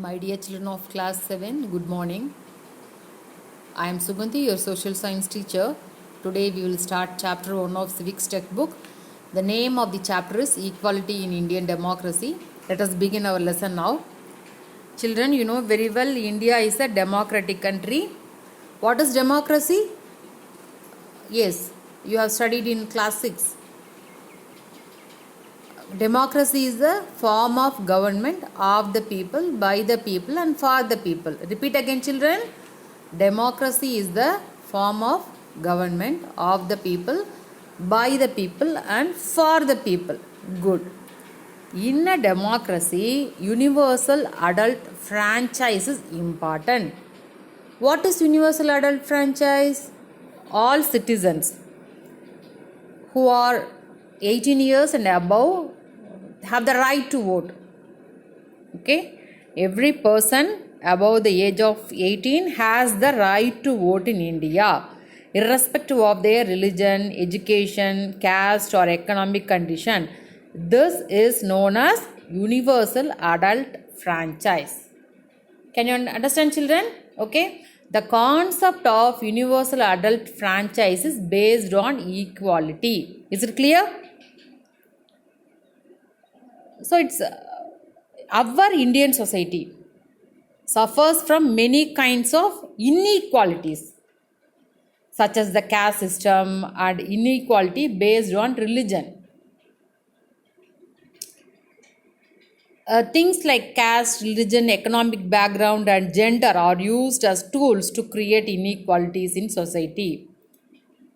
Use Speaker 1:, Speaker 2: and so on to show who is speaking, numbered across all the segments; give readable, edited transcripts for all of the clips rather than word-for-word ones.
Speaker 1: My dear children of class 7, good morning. I am Suganti, your social science teacher. Today we will start chapter 1 of civics textbook. The name of the chapter is Equality in Indian Democracy. Let us begin our lesson now. Children, you know very well India is a democratic country. What is democracy? Yes, you have studied in class 6. Democracy is a form of government of the people, by the people and for the people. Repeat again children. Democracy is the form of government of the people, by the people and for the people. Good. In a democracy, universal adult franchise is important. What is universal adult franchise? All citizens who are 18 years and above have the right to vote. Okay, every person above the age of 18 has the right to vote in India, irrespective of their religion, education, caste or economic condition. This is known as universal adult franchise. Can you understand children? Okay, the concept of universal adult franchise is based on equality. Is it clear? So it's our Indian society suffers from many kinds of inequalities, such as the caste system and inequality based on religion. Things like caste, religion, economic background and gender are used as tools to create inequalities in society.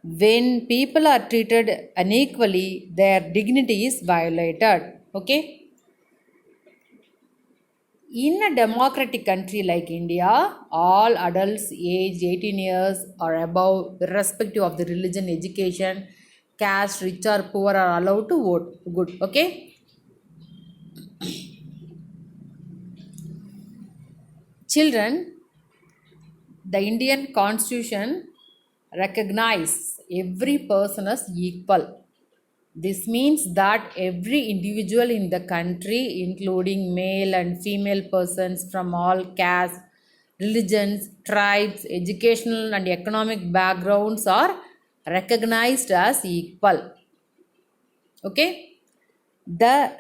Speaker 1: When people are treated unequally, their dignity is violated. Okay? In a democratic country like India, all adults aged 18 years or above, irrespective of the religion, education, caste, rich or poor, are allowed to vote. Good. Okay? Children, the Indian Constitution recognizes every person as equal. This means that every individual in the country, including male and female persons from all castes, religions, tribes, educational and economic backgrounds, are recognized as equal. Okay? The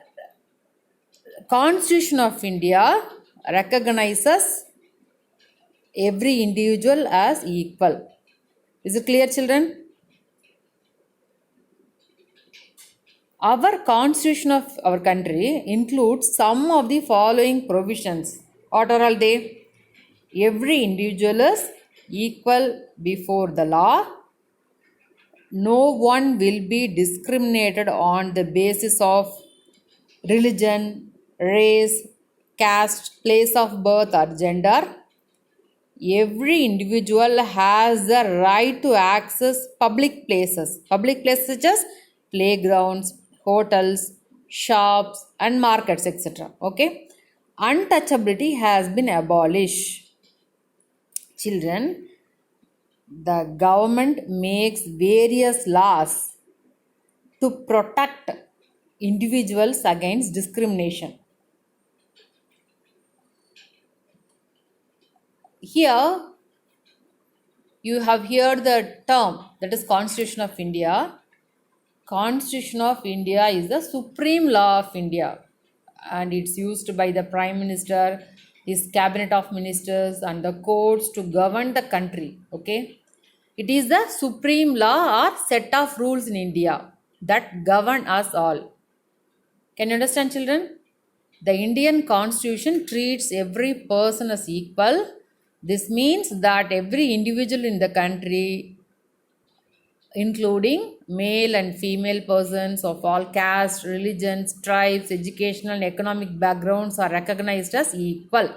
Speaker 1: Constitution of India recognizes every individual as equal. Is it clear, children? Our constitution of our country includes some of the following provisions. What are all they? Every individual is equal before the law. No one will be discriminated on the basis of religion, race, caste, place of birth or gender. Every individual has the right to access public places. Public places such as playgrounds, hotels, shops and markets, etc. Okay. Untouchability has been abolished. Children, the government makes various laws to protect individuals against discrimination. Here you have heard the term, that is Constitution of India. Constitution of India is the supreme law of India and it's used by the Prime Minister, his cabinet of ministers and the courts to govern the country. Okay, it is the supreme law or set of rules in India that govern us all. Can you understand children? The Indian Constitution treats every person as equal. This means that every individual in the country, including male and female persons of all castes, religions, tribes, educational and economic backgrounds, are recognized as equal.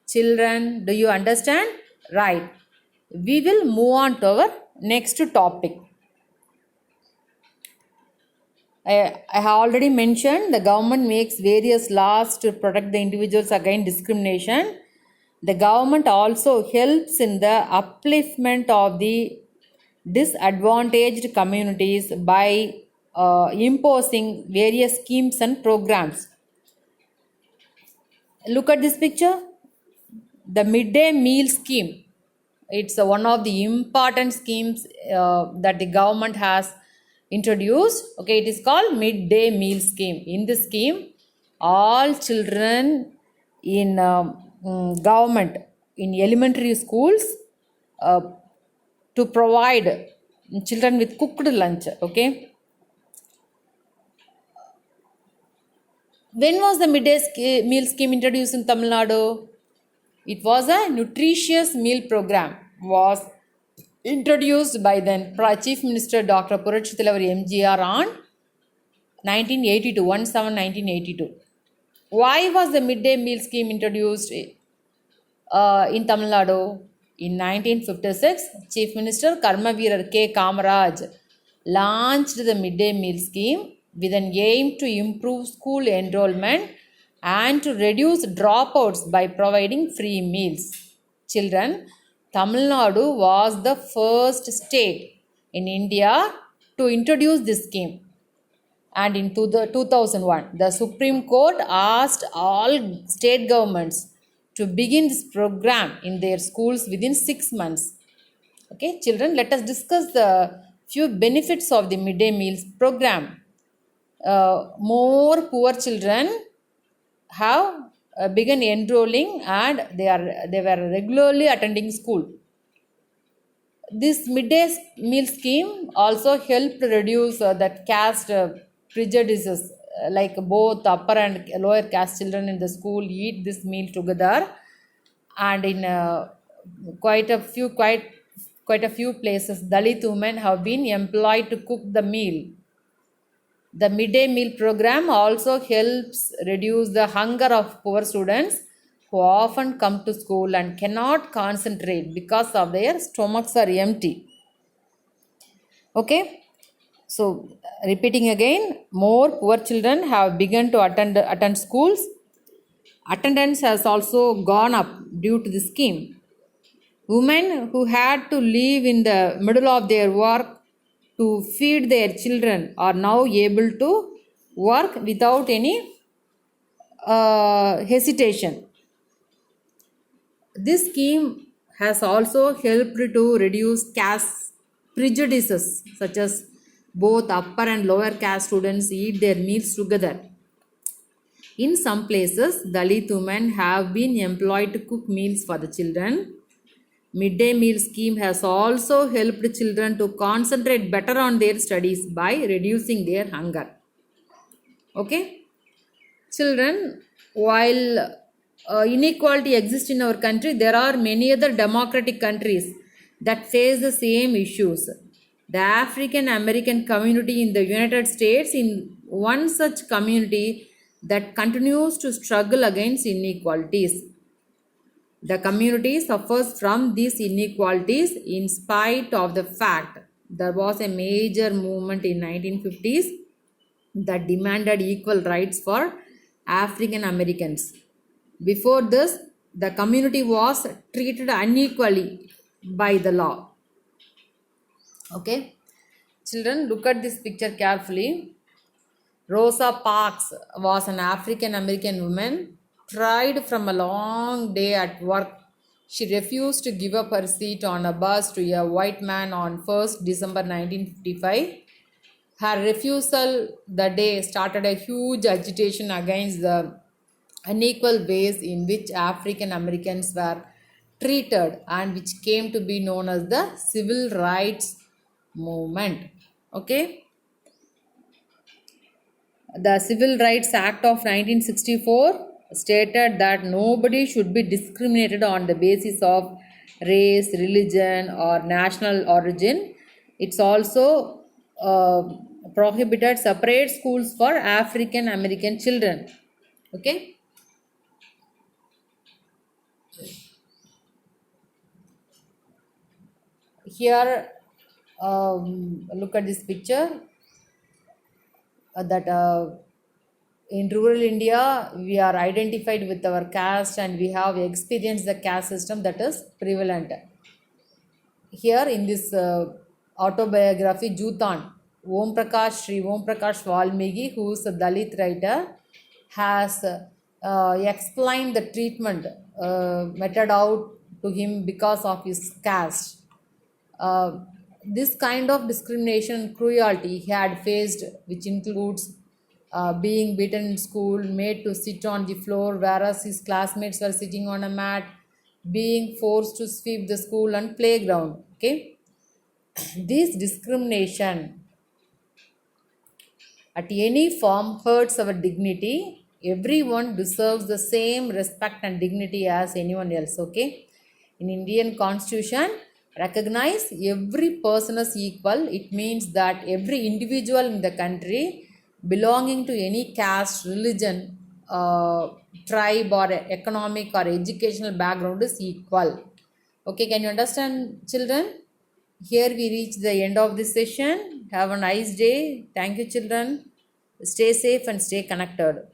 Speaker 1: Children, do you understand? Right. We will move on to our next topic. I have already mentioned the government makes various laws to protect the individuals against discrimination. The government also helps in the upliftment of the disadvantaged communities by imposing various schemes and programs. Look at this picture. The midday meal scheme. It's one of the important schemes that the government has introduced. Okay, it is called midday meal scheme. In this scheme, all children in government in elementary schools uh, to provide children with cooked lunch. Okay, when was the meal scheme introduced in Tamil Nadu? It was a nutritious meal program was introduced by then Chief Minister Dr. Purachi Thalavar MGR on 1982, 1982. Why was the midday meal scheme introduced in Tamil Nadu? In 1956, Chief Minister Karmaveerar K. Kamaraj launched the midday meal scheme with an aim to improve school enrollment and to reduce dropouts by providing free meals. Children, Tamil Nadu was the first state in India to introduce this scheme. And in 2001, the Supreme Court asked all state governments to begin this program in their schools within 6 months. Okay, children, let us discuss the few benefits of the midday meals program. More poor children have begun enrolling and they were regularly attending school. This midday meal scheme also helped reduce that caste prejudices, like both upper and lower caste children in the school eat this meal together, and in quite a few places Dalit women have been employed to cook the meal. The midday meal program also helps reduce the hunger of poor students who often come to school and cannot concentrate because of their stomachs are empty. Okay, so repeating again, more poor children have begun to attend schools. Attendance has also gone up due to the scheme. Women who had to leave in the middle of their work to feed their children are now able to work without any hesitation. This scheme has also helped to reduce caste prejudices, such as both upper and lower caste students eat their meals together. In some places, Dalit women have been employed to cook meals for the children. Midday meal scheme has also helped children to concentrate better on their studies by reducing their hunger. Okay, children, while inequality exists in our country, there are many other democratic countries that face the same issues. The African American community in the United States is one such community that continues to struggle against inequalities. The community suffers from these inequalities in spite of the fact there was a major movement in 1950s that demanded equal rights for African Americans. Before this, the community was treated unequally by the law. Okay, children, look at this picture carefully. Rosa Parks was an African American woman. Tried from a long day at work, she refused to give up her seat on a bus to a white man on 1st December 1955. Her refusal that day started a huge agitation against the unequal ways in which African Americans were treated, and which came to be known as the Civil Rights Movement. Okay, the Civil Rights Act of 1964 stated that nobody should be discriminated on the basis of race, religion, or national origin. It's also prohibited separate schools for African American children. Okay, here look at this picture that in rural India we are identified with our caste and we have experienced the caste system that is prevalent. Here in this autobiography Jutan, Om Prakash Valmiki, who is a Dalit writer, has explained the treatment meted out to him because of his caste. Uh, this kind of discrimination and cruelty he had faced, which includes being beaten in school, made to sit on the floor whereas his classmates were sitting on a mat, being forced to sweep the school and playground. Okay, this discrimination at any form hurts our dignity. Everyone deserves the same respect and dignity as anyone else. Okay, in Indian Constitution, recognize every person as equal. It means that every individual in the country belonging to any caste, religion, tribe, or economic or educational background is equal. Okay, can you understand, children? Here we reach the end of this session. Have a nice day. Thank you, children. Stay safe and stay connected.